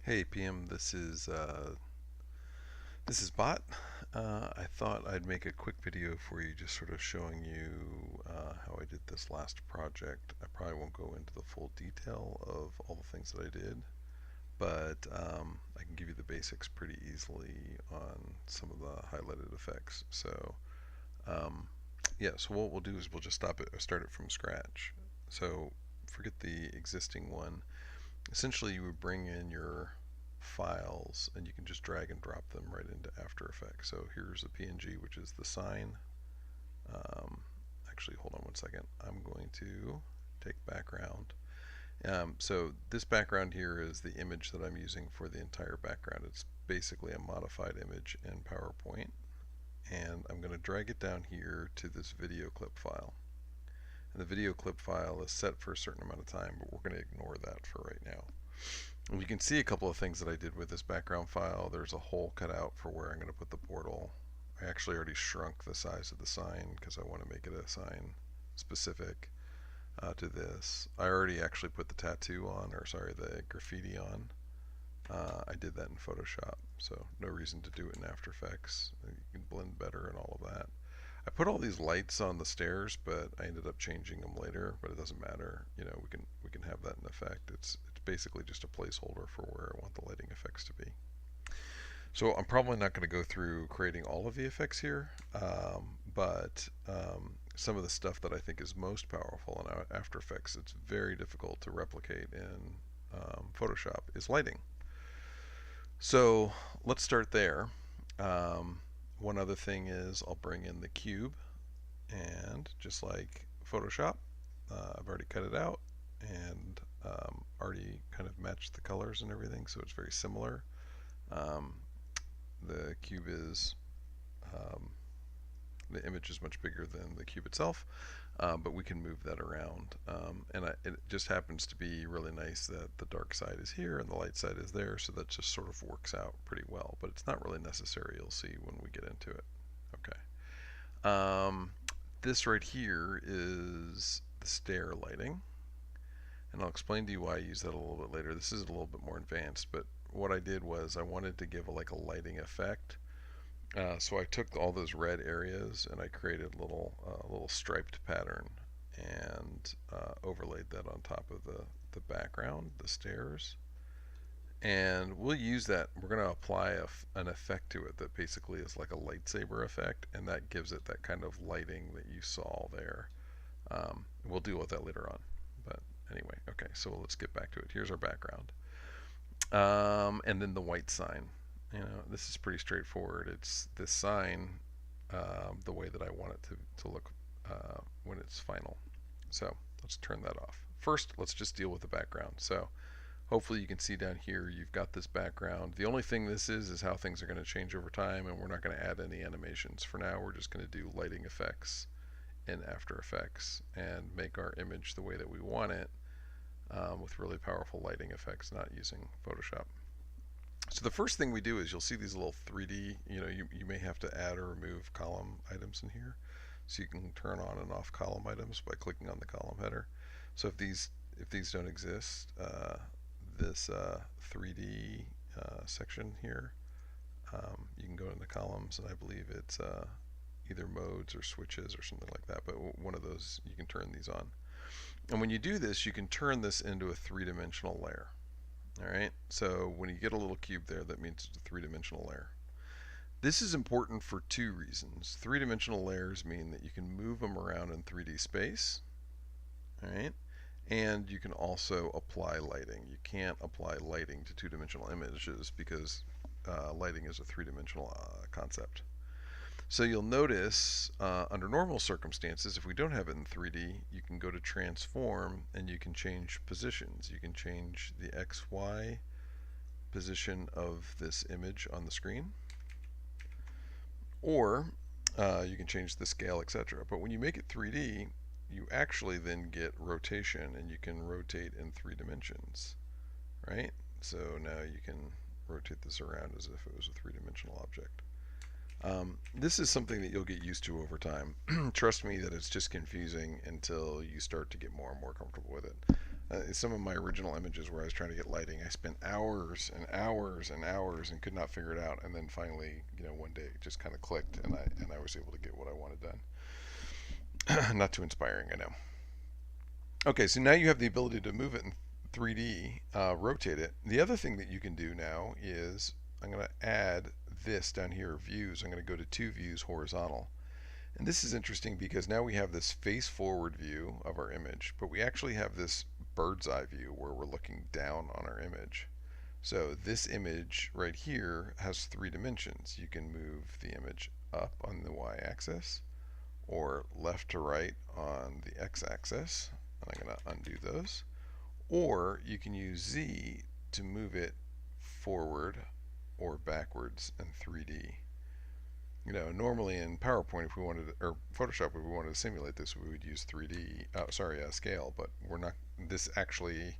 Hey PM, this is Bot. I thought I'd make a quick video for you, just sort of showing you how I did this last project. I probably won't go into the full detail of all the things that I did, but I can give you the basics pretty easily on some of the highlighted effects. Um, yeah, so what we'll do is we'll just start it from scratch. So forget the existing one. Essentially, you would bring in your files and you can just drag and drop them right into After Effects. So here's the PNG, which is the sign. Um, Actually, hold on one second. I'm going to take background. So this background here is the image that I'm using for the entire background. It's basically a modified image in PowerPoint. And I'm going to drag it down here to this video clip file. And the video clip file is set for a certain amount of time, but we're going to ignore that for right now. And you can see a couple of things that I did with this background file. There's a hole cut out for where I'm going to put the portal. I actually already shrunk the size of the sign because I want to make it a sign specific to this. I already actually put the tattoo on, or sorry, the graffiti on. I did that in Photoshop, so no reason to do it in After Effects. You can blend better and all of that. I put all these lights on the stairs, but I ended up changing them later. But it doesn't matter. You know, we can have that in effect. It's basically just a placeholder for where I want the lighting effects to be. So I'm probably not going to go through creating all of the effects here, but some of the stuff that I think is most powerful in After Effects, it's very difficult to replicate in Photoshop, is lighting. So let's start there. One other thing is I'll bring in the cube, and just like Photoshop, I've already cut it out and already kind of matched the colors and everything, so it's very similar. Um, the cube is the image is much bigger than the cube itself, but we can move that around. It just happens to be really nice that the dark side is here and the light side is there, so that just sort of works out pretty well. But it's not really necessary. You'll see when we get into it. Okay. This right here is the stair lighting, and I'll explain to you why I use that a little bit later. This is a little bit more advanced, but what I did was I wanted to give like a lighting effect. So I took all those red areas and I created a little striped pattern and overlaid that on top of the background, the stairs. And we'll use that. We're going to apply an effect to it that basically is like a lightsaber effect, and that gives it that kind of lighting that you saw there. We'll deal with that later on. But anyway, okay, so let's get back to it. Here's our background. And then the white sign. You know, this is pretty straightforward. It's this sign, the way that I want it to look when it's final. So let's turn that off. First, let's just deal with the background. So hopefully you can see down here, you've got this background. The only thing this is how things are going to change over time, and we're not going to add any animations. For now, we're just going to do lighting effects in After Effects and make our image the way that we want it with really powerful lighting effects, not using Photoshop. So the first thing we do is you'll see these little 3D, you may have to add or remove column items in here. So you can turn on and off column items by clicking on the column header. So if these don't exist, this 3D section here, you can go into columns, and I believe it's either modes or switches or something like that, but one of those, you can turn these on. And when you do this, you can turn this into a three-dimensional layer. Alright, so when you get a little cube there, that means it's a three-dimensional layer. This is important for two reasons. Three-dimensional layers mean that you can move them around in 3D space, alright, and you can also apply lighting. You can't apply lighting to two-dimensional images because lighting is a three-dimensional concept. So you'll notice under normal circumstances, if we don't have it in 3D, you can go to transform and you can change positions. You can change the XY position of this image on the screen, or you can change the scale, etc. But when you make it 3D, you actually then get rotation, and you can rotate in 3 dimensions, right? So now you can rotate this around as if it was a 3-dimensional object. This is something that you'll get used to over time. Trust me that it's just confusing until you start to get more and more comfortable with it. Some of my original images where I was trying to get lighting, I spent hours and hours and hours and could not figure it out. And then finally, one day it just kind of clicked, and I was able to get what I wanted done. Not too inspiring, I know. Okay, so now you have the ability to move it in 3D, rotate it. The other thing that you can do now is I'm going to add this down here, views. I'm going to go to two views horizontal. And this is interesting because now we have this face forward view of our image, but we actually have this bird's eye view where we're looking down on our image. So this image right here has 3 dimensions. You can move the image up on the y-axis or left to right on the x-axis. And I'm going to undo those. Or you can use Z to move it forward or backwards in 3D. Normally in PowerPoint, if we wanted to, or Photoshop, if we wanted to simulate this, we would use 3D, scale, but we're not. This actually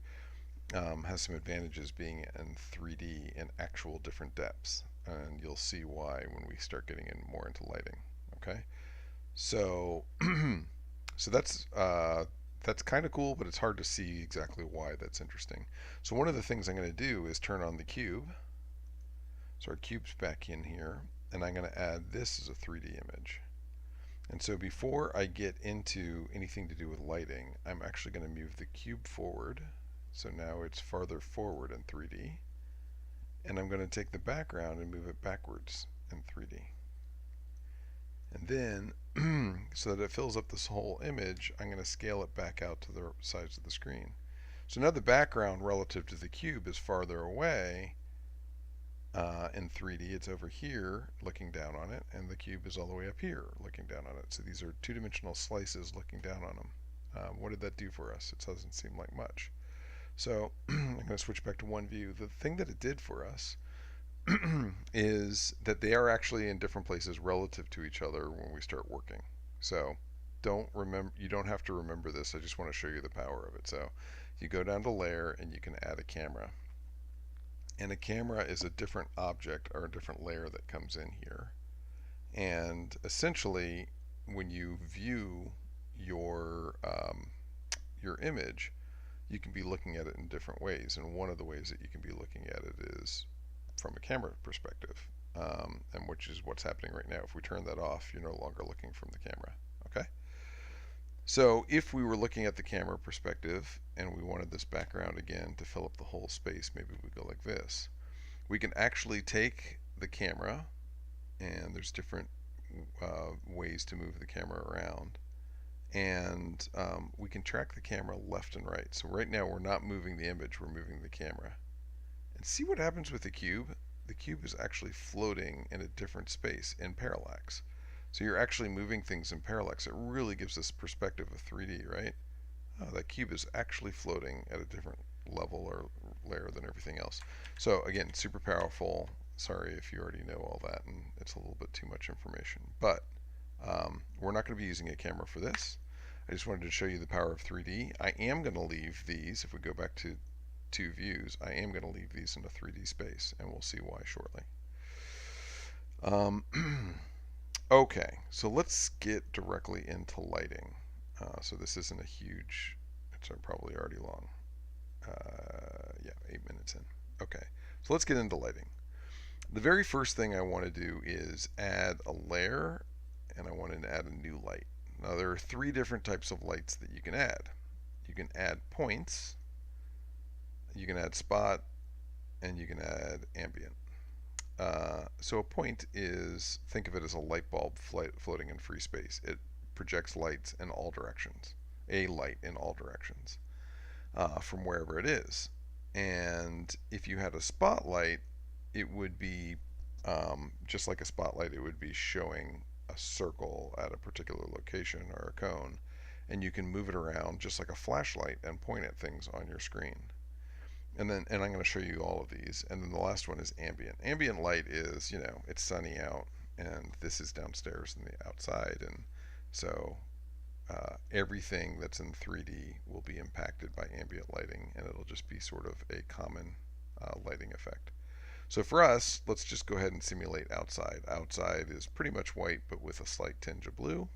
has some advantages being in 3D in actual different depths, and you'll see why when we start getting in more into lighting. Okay, so so that's kind of cool, but it's hard to see exactly why that's interesting. So one of the things I'm going to do is turn on the cube. So our cube's back in here, and I'm going to add this as a 3D image. And so before I get into anything to do with lighting, I'm actually going to move the cube forward. So now it's farther forward in 3D. And I'm going to take the background and move it backwards in 3D. And then, so that it fills up this whole image, I'm going to scale it back out to the sides of the screen. So now the background relative to the cube is farther away. In 3D, it's over here looking down on it, and the cube is all the way up here looking down on it. So these are two-dimensional slices looking down on them. What did that do for us? It doesn't seem like much. So I'm going to switch back to one view. The thing that it did for us is that they are actually in different places relative to each other when we start working. So you don't have to remember this. I just want to show you the power of it. So you go down to layer and you can add a camera. And a camera is a different object or a different layer that comes in here. And essentially, when you view your image, you can be looking at it in different ways. And one of the ways that you can be looking at it is from a camera perspective, and which is what's happening right now. If we turn that off, you're no longer looking from the camera. Okay. So if we were looking at the camera perspective and we wanted this background again to fill up the whole space, maybe we go like this. We can actually take the camera, and there's different ways to move the camera around, and we can track the camera left and right. So right now we're not moving the image, we're moving the camera. And see what happens with the cube? The cube is actually floating in a different space in parallax. So you're actually moving things in parallax. It really gives us perspective of 3D, right? That cube is actually floating at a different level or layer than everything else. So again, super powerful. Sorry if you already know all that and it's a little bit too much information. But we're not going to be using a camera for this. I just wanted to show you the power of 3D. I am going to leave these, if we go back to two views, I am going to leave these in a 3D space, and we'll see why shortly. Okay, so let's get directly into lighting. So this isn't a huge, it's probably already long. Yeah, 8 minutes in. Okay, so let's get into lighting. The very first thing I want to do is add a layer, and I want to add a new light. Now there are 3 different types of lights that you can add. You can add points, you can add spot, and you can add ambient. So a point is, think of it as a light bulb floating in free space. It projects lights in all directions, a light in all directions, from wherever it is. And if you had a spotlight, it would be just like a spotlight, it would be showing a circle at a particular location or a cone, and you can move it around just like a flashlight and point at things on your screen. And I'm going to show you all of these. And then the last one is ambient. Ambient light is, it's sunny out, and this is downstairs in the outside, and so everything that's in 3D will be impacted by ambient lighting, and it'll just be sort of a common lighting effect. So for us, let's just go ahead and simulate outside. Outside is pretty much white, but with a slight tinge of blue.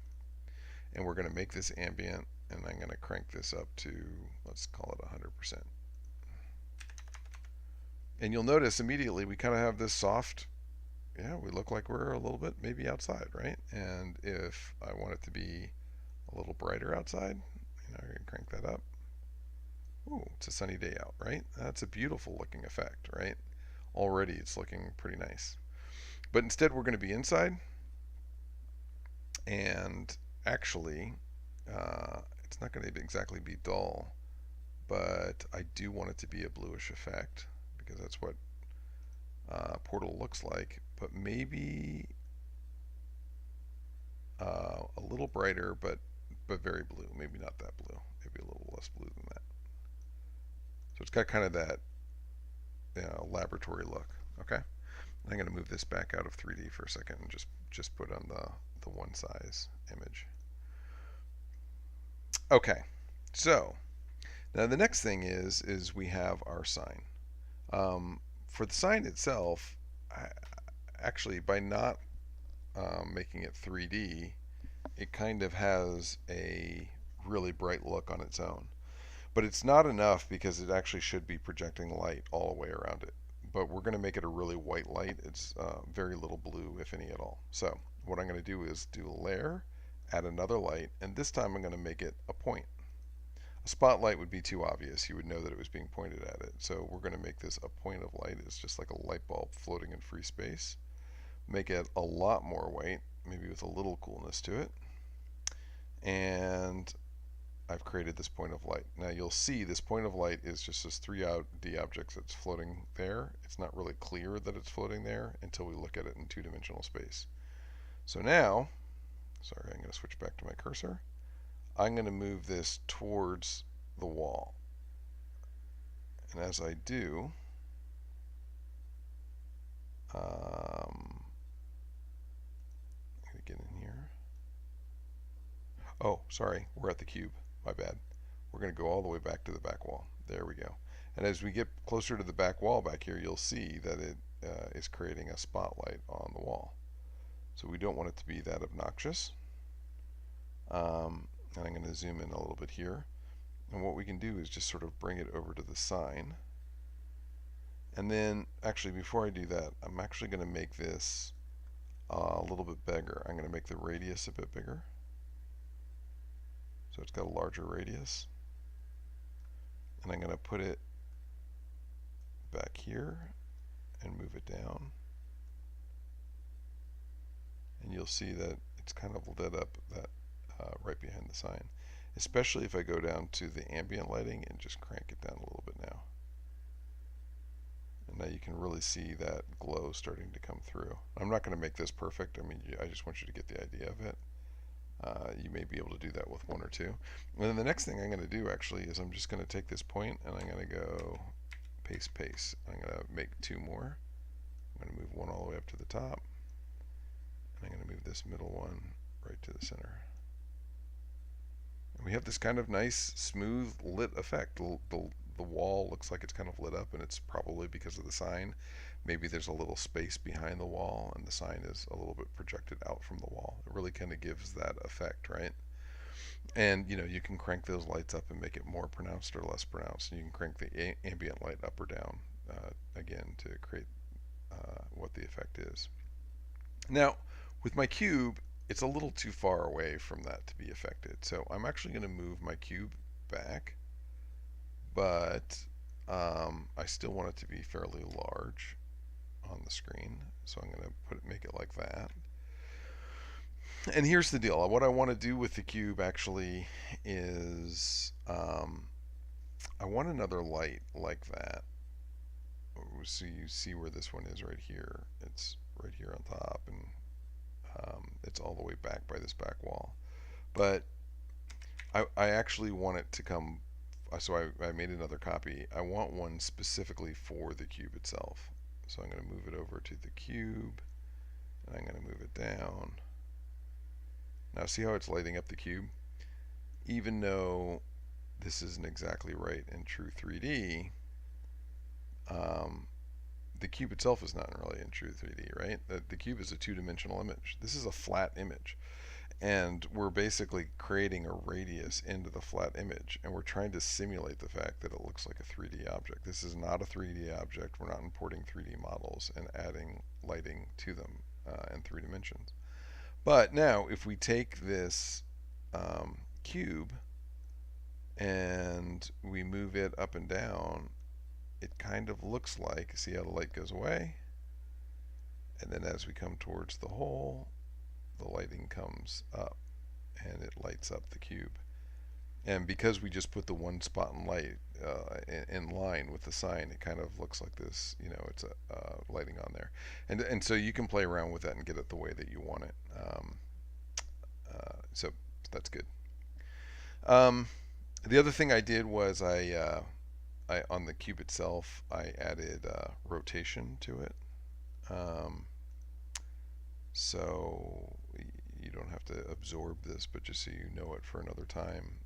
And we're going to make this ambient, and I'm going to crank this up to, let's call it 100%. And you'll notice immediately we kind of have this soft, yeah, we look like we're a little bit maybe outside, right? And if I want it to be a little brighter outside, I can crank that up. Ooh, it's a sunny day out, right? That's a beautiful looking effect, right? Already it's looking pretty nice. But instead we're going to be inside, and actually it's not going to exactly be dull, but I do want it to be a bluish effect because that's what Portal looks like, but maybe a little brighter, but very blue. Maybe not that blue. Maybe a little less blue than that. So it's got kind of that laboratory look. Okay, I'm going to move this back out of 3D for a second and just put on the one size image. Okay, so now the next thing is we have our sign. For the sign itself, actually by not making it 3D, it kind of has a really bright look on its own. But it's not enough because it actually should be projecting light all the way around it. But we're going to make it a really white light. It's very little blue, if any at all. So what I'm going to do is do a layer, add another light, and this time I'm going to make it a point. A spotlight would be too obvious. You would know that it was being pointed at it. So we're going to make this a point of light. It's just like a light bulb floating in free space. Make it a lot more white, maybe with a little coolness to it. And I've created this point of light. Now you'll see this point of light is just this 3D object that's floating there. It's not really clear that it's floating there until we look at it in two-dimensional space. So now, sorry, I'm going to switch back to my cursor. I'm going to move this towards the wall. And as I do, I'm going to get in here. Oh, sorry, we're at the cube. My bad. We're going to go all the way back to the back wall. There we go. And as we get closer to the back wall back here, you'll see that it is creating a spotlight on the wall. So we don't want it to be that obnoxious. And I'm going to zoom in a little bit here. And what we can do is just sort of bring it over to the sign. And then, actually, before I do that, I'm actually going to make this a little bit bigger. I'm going to make the radius a bit bigger. So it's got a larger radius. And I'm going to put it back here and move it down. And you'll see that it's kind of lit up that right behind the sign. Especially if I go down to the ambient lighting and just crank it down a little bit now. And now you can really see that glow starting to come through. I'm not going to make this perfect. I mean, I just want you to get the idea of it. You may be able to do that with one or two. And then the next thing I'm going to do actually is I'm just going to take this point and I'm going to go paste, paste. I'm going to make two more. I'm going to move one all the way up to the top. And I'm going to move this middle one right to the center. And we have this kind of nice, smooth, lit effect. The wall looks like it's kind of lit up, and it's probably because of the sign. Maybe there's a little space behind the wall, and the sign is a little bit projected out from the wall. It really kind of gives that effect, right? And you can crank those lights up and make it more pronounced or less pronounced. And you can crank the ambient light up or down again to create what the effect is. Now, with my cube, it's a little too far away from that to be affected. So I'm actually going to move my cube back, but I still want it to be fairly large on the screen. So I'm going to make it like that. And here's the deal. What I want to do with the cube actually is I want another light like that. So you see where this one is right here. It's right here on top, and it's all the way back by this back wall. But I actually want it to come, so I made another copy. I want one specifically for the cube itself. So I'm going to move it over to the cube, and I'm going to move it down. Now see how it's lighting up the cube? Even though this isn't exactly right in true 3D, the cube itself is not really in true 3D, right? The cube is a two-dimensional image. This is a flat image. And we're basically creating a radius into the flat image, and we're trying to simulate the fact that it looks like a 3D object. This is not a 3D object. We're not importing 3D models and adding lighting to them in 3 dimensions. But now, if we take this cube and we move it up and down, it kind of looks like, see how the light goes away? And then as we come towards the hole, the lighting comes up and it lights up the cube. And because we just put the one spot in light in line with the sign, it kind of looks like this, you know, it's a lighting on there. And so you can play around with that and get it the way that you want it. So that's good. The other thing I did was I on the cube itself, I added rotation to it. So you don't have to absorb this, but just so you know it for another time.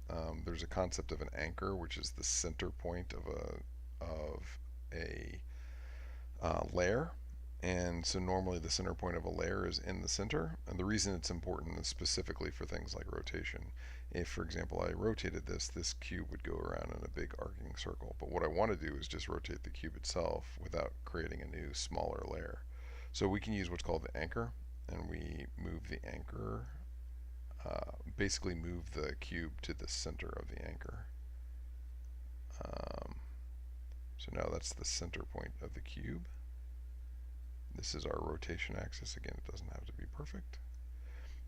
There's a concept of an anchor, which is the center point of a layer. And so normally the center point of a layer is in the center. And the reason it's important is specifically for things like rotation. If, for example, I rotated this cube would go around in a big arcing circle. But what I want to do is just rotate the cube itself without creating a new smaller layer. So we can use what's called the anchor, and we move the anchor, basically move the cube to the center of the anchor. So now that's the center point of the cube. This is our rotation axis. Again, it doesn't have to be perfect.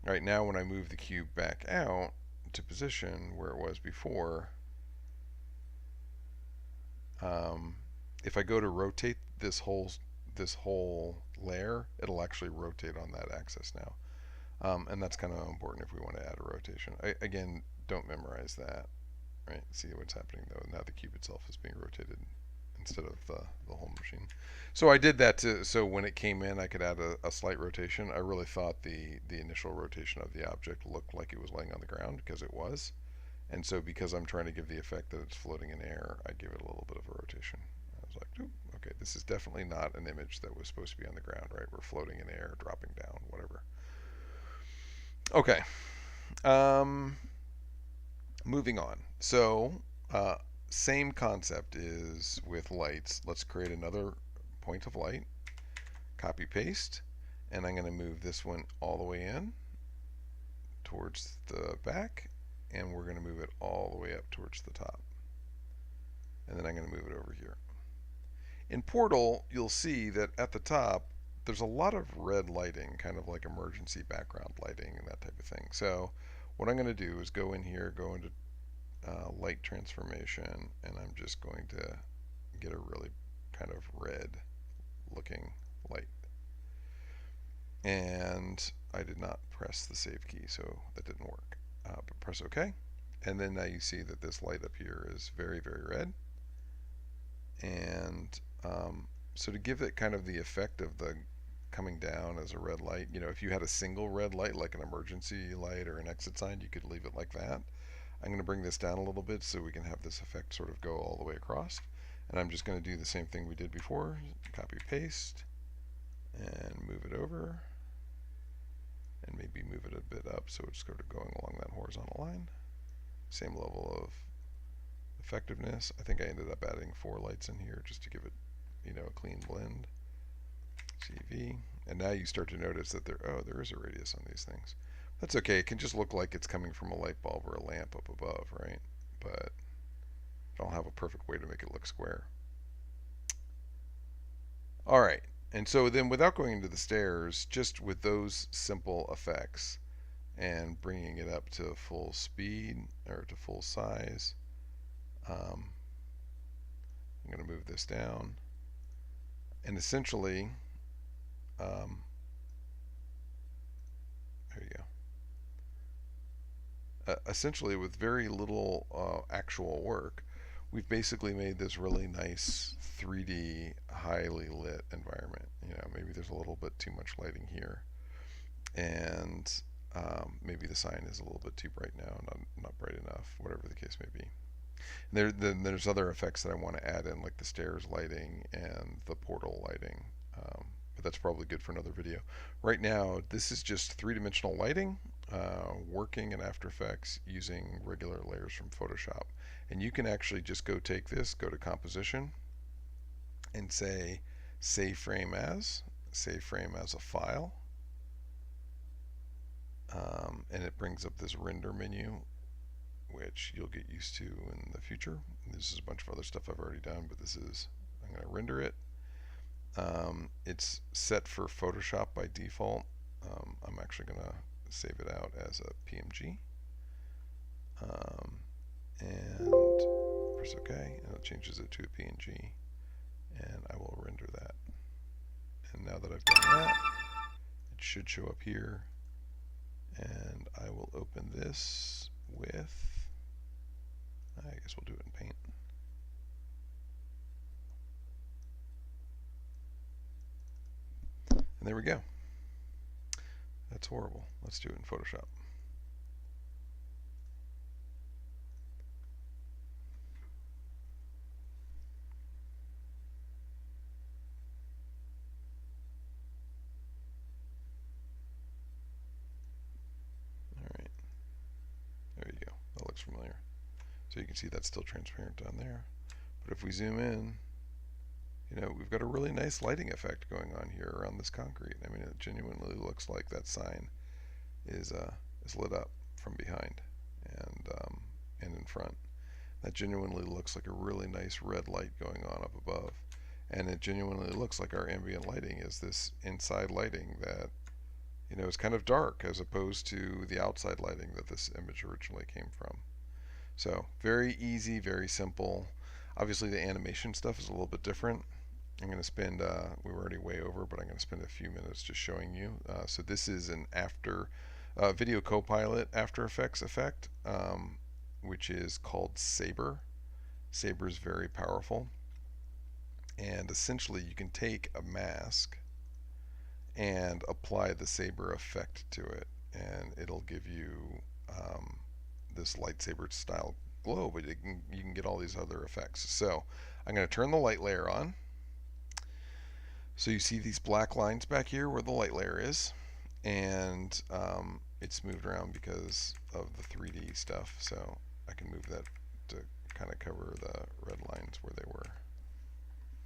All right, now when I move the cube back out to position where it was before, if I go to rotate this whole layer, it'll actually rotate on that axis now. And that's kind of important if we want to add a rotation. Again, don't memorize that, right? See what's happening though. Now the cube itself is being rotated instead of the whole machine. So I did that so when it came in, I could add a slight rotation. I really thought the initial rotation of the object looked like it was laying on the ground, because it was. And so because I'm trying to give the effect that it's floating in air, I give it a little bit of a rotation. I was like, okay, this is definitely not an image that was supposed to be on the ground, right? We're floating in air, dropping down, whatever. Okay. Moving on. So, same concept is with lights. Let's create another point of light. Copy paste. And I'm going to move this one all the way in towards the back. And we're going to move it all the way up towards the top. And then I'm going to move it over here. In Portal, you'll see that at the top, there's a lot of red lighting, kind of like emergency background lighting and that type of thing. So what I'm going to do is go in here, go into light transformation, and I'm just going to get a really kind of red looking light. And I did not press the save key, so that didn't work. But press OK. And then now you see that this light up here is very, very red. And so to give it kind of the effect of the coming down as a red light, you know, if you had a single red light, like an emergency light or an exit sign, you could leave it like that. I'm going to bring this down a little bit so we can have this effect sort of go all the way across. And I'm just going to do the same thing we did before. Copy, paste, and move it over. And maybe move it a bit up so it's sort of going along that horizontal line. Same level of effectiveness. I think I ended up adding 4 lights in here just to give it, you know, a clean blend. CV. And now you start to notice that there is a radius on these things. That's okay. It can just look like it's coming from a light bulb or a lamp up above, right? But I don't have a perfect way to make it look square. All right. And so then without going into the stairs, just with those simple effects and bringing it up to full speed or to full size, I'm going to move this down. And essentially, there you go. Essentially, with very little actual work, we've basically made this really nice 3D, highly lit environment. You know, maybe there's a little bit too much lighting here, and maybe the sign is a little bit too bright now, not bright enough, whatever the case may be. Then there's other effects that I want to add in, like the stairs lighting and the portal lighting. But that's probably good for another video. Right now, this is just three-dimensional lighting, working in After Effects using regular layers from Photoshop. And you can actually just go take this, go to Composition, and say save frame as a file. And it brings up this render menu, which you'll get used to in the future. This is a bunch of other stuff I've already done, but this is, I'm going to render it. It's set for Photoshop by default. I'm actually going to save it out as a PNG. And press OK, and it changes it to a PNG. And I will render that. And now that I've done that, it should show up here. And I will open this with, I guess we'll do it in Paint. And there we go. That's horrible. Let's do it in Photoshop. Alright. There you go. That looks familiar. So you can see that's still transparent down there. But if we zoom in, you know, we've got a really nice lighting effect going on here around this concrete. I mean, it genuinely looks like that sign is lit up from behind and in front. That genuinely looks like a really nice red light going on up above. And it genuinely looks like our ambient lighting is this inside lighting that, you know, is kind of dark as opposed to the outside lighting that this image originally came from. So very easy, very simple. Obviously the animation stuff is a little bit different. I'm going to spend, we were already way over, but I'm going to spend a few minutes just showing you. So this is an Video Copilot After Effects effect, which is called Saber. Saber is very powerful. And essentially you can take a mask and apply the Saber effect to it. And it'll give you this lightsaber style glow, but you can get all these other effects. So I'm going to turn the light layer on. So you see these black lines back here where the light layer is, and it's moved around because of the 3D stuff, so I can move that to kind of cover the red lines where they were.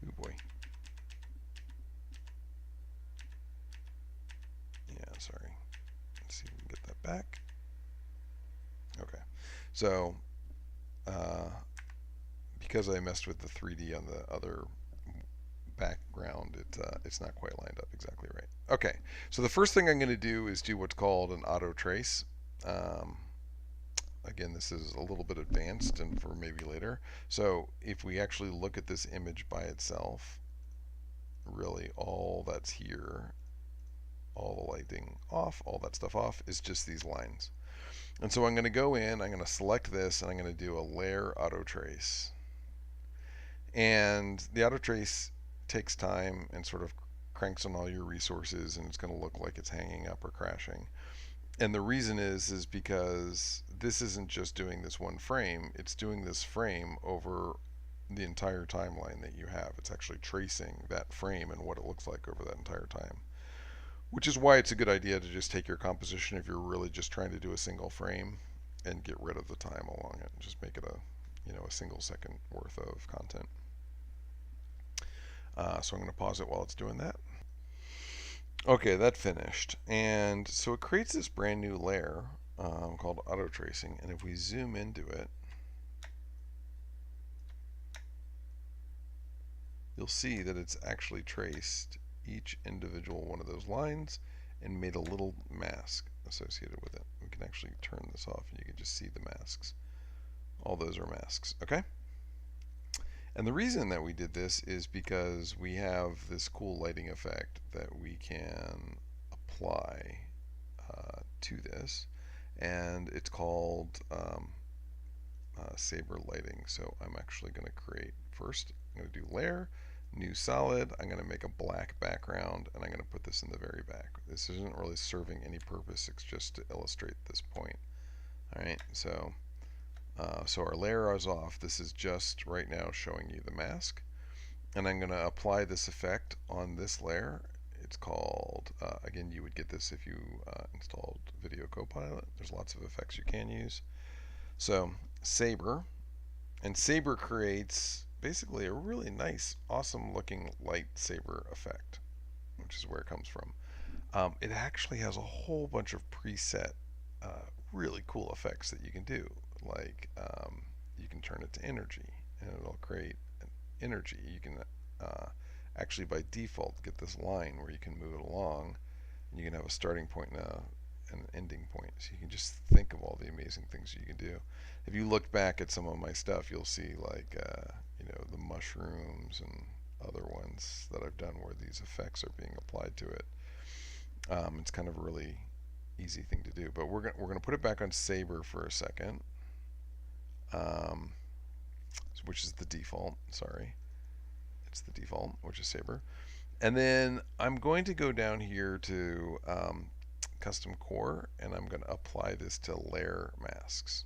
Ooh boy. Yeah, sorry. Let's see if we can get that back. Okay, so because I messed with the 3D on the other background, it's not quite lined up exactly right. Okay, so the first thing I'm going to do is do what's called an auto trace. Again, this is a little bit advanced and for maybe later. So if we actually look at this image by itself, really all that's here, all the lighting off, all that stuff off, is just these lines. And so I'm going to go in, I'm going to select this, and I'm going to do a layer auto trace. And the auto trace takes time and sort of cranks on all your resources, and it's going to look like it's hanging up or crashing. And the reason is because this isn't just doing this one frame, it's doing this frame over the entire timeline that you have. It's actually tracing that frame and what it looks like over that entire time. Which is why it's a good idea to just take your composition if you're really just trying to do a single frame and get rid of the time along it and just make it a single second worth of content. So I'm going to pause it while it's doing that. Okay, that finished. And so it creates this brand new layer called auto tracing. And if we zoom into it, you'll see that it's actually traced each individual one of those lines and made a little mask associated with it. We can actually turn this off and you can just see the masks. All those are masks, okay? And the reason that we did this is because we have this cool lighting effect that we can apply to this, and it's called Saber lighting. So I'm actually going to create first, I'm going to do layer, new solid, I'm going to make a black background, and I'm going to put this in the very back. This isn't really serving any purpose, it's just to illustrate this point. Alright, so So our layer is off. This is just right now showing you the mask. And I'm going to apply this effect on this layer. It's called, again, you would get this if you installed Video Copilot. There's lots of effects you can use. So Saber, and Saber creates basically a really nice, awesome looking lightsaber effect, which is where it comes from. It actually has a whole bunch of preset, really cool effects that you can do. Like you can turn it to energy, and it'll create an energy. You can actually by default get this line where you can move it along, and you can have a starting point and an ending point. So you can just think of all the amazing things you can do. If you look back at some of my stuff, you'll see like the mushrooms and other ones that I've done where these effects are being applied to it. It's kind of a really easy thing to do, but we're gonna put it back on Saber for a second, which is the default. Sorry, it's the default, which is Saber. And then I'm going to go down here to custom core, and I'm going to apply this to layer masks.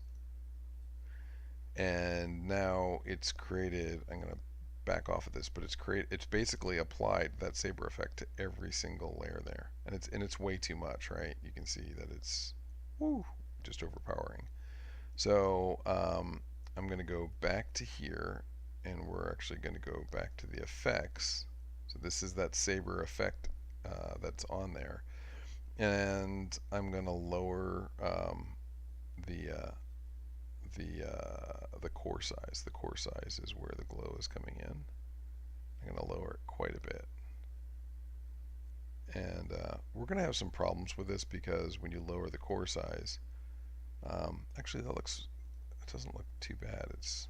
And now it's created, I'm going to back off of this, but it's basically applied that Saber effect to every single layer there. And it's way too much, right? You can see that it's just overpowering. So I'm going to go back to here, and we're actually going to go back to the effects. So this is that Saber effect that's on there. And I'm going to lower the core size. The core size is where the glow is coming in. I'm going to lower it quite a bit. And we're going to have some problems with this because when you lower the core size, actually it doesn't look too bad. It's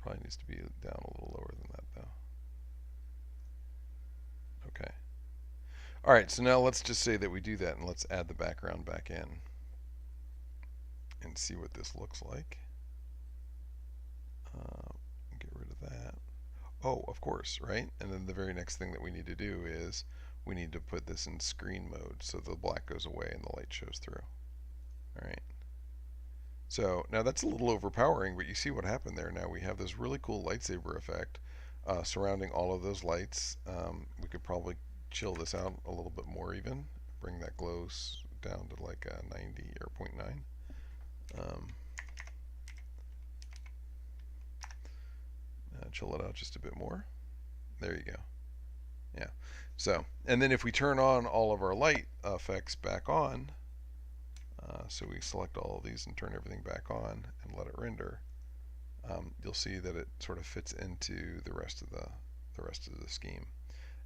probably needs to be down a little lower than that though. Okay. All right, so now let's just say that we do that, and let's add the background back in and see what this looks like. Get rid of that. Oh, of course, right? And then the very next thing that we need to do is we need to put this in screen mode so the black goes away and the light shows through. All right. So now that's a little overpowering, but you see what happened there. Now we have this really cool lightsaber effect surrounding all of those lights. We could probably chill this out a little bit more even. Bring that glow down to like 90 or 0.9. Chill it out just a bit more. There you go. Yeah. So, and then if we turn on all of our light effects back on, so we select all of these and turn everything back on and let it render, you'll see that it sort of fits into the rest of the scheme.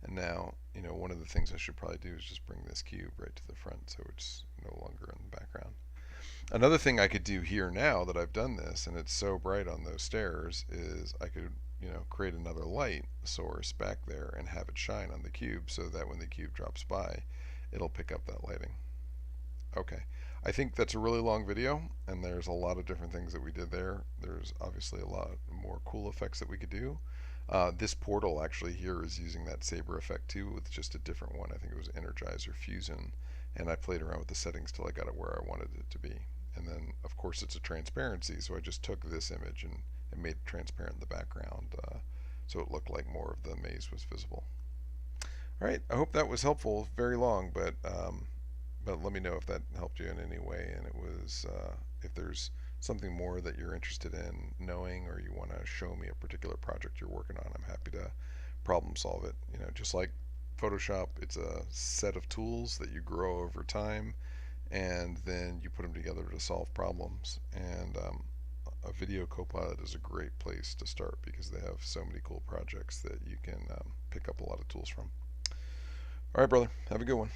And now, one of the things I should probably do is just bring this cube right to the front so it's no longer in the background. Another thing I could do here now that I've done this, and it's so bright on those stairs, is I could create another light source back there and have it shine on the cube so that when the cube drops by, it'll pick up that lighting. Okay, I think that's a really long video, and there's a lot of different things that we did there. There's obviously a lot more cool effects that we could do. This portal actually here is using that Saber effect too, with just a different one. I think it was Energize or Fusion, and I played around with the settings till I got it where I wanted it to be. And then of course it's a transparency, so I just took this image and made it transparent in the background, so it looked like more of the maze was visible. Alright, I hope that was helpful. Very long, but let me know if that helped you in any way, and it was if there's something more that you're interested in knowing, or you want to show me a particular project you're working on, I'm happy to problem solve it. Just like Photoshop, it's a set of tools that you grow over time, and then you put them together to solve problems. And a Video Copilot is a great place to start because they have so many cool projects that you can pick up a lot of tools from. All right, brother, have a good one.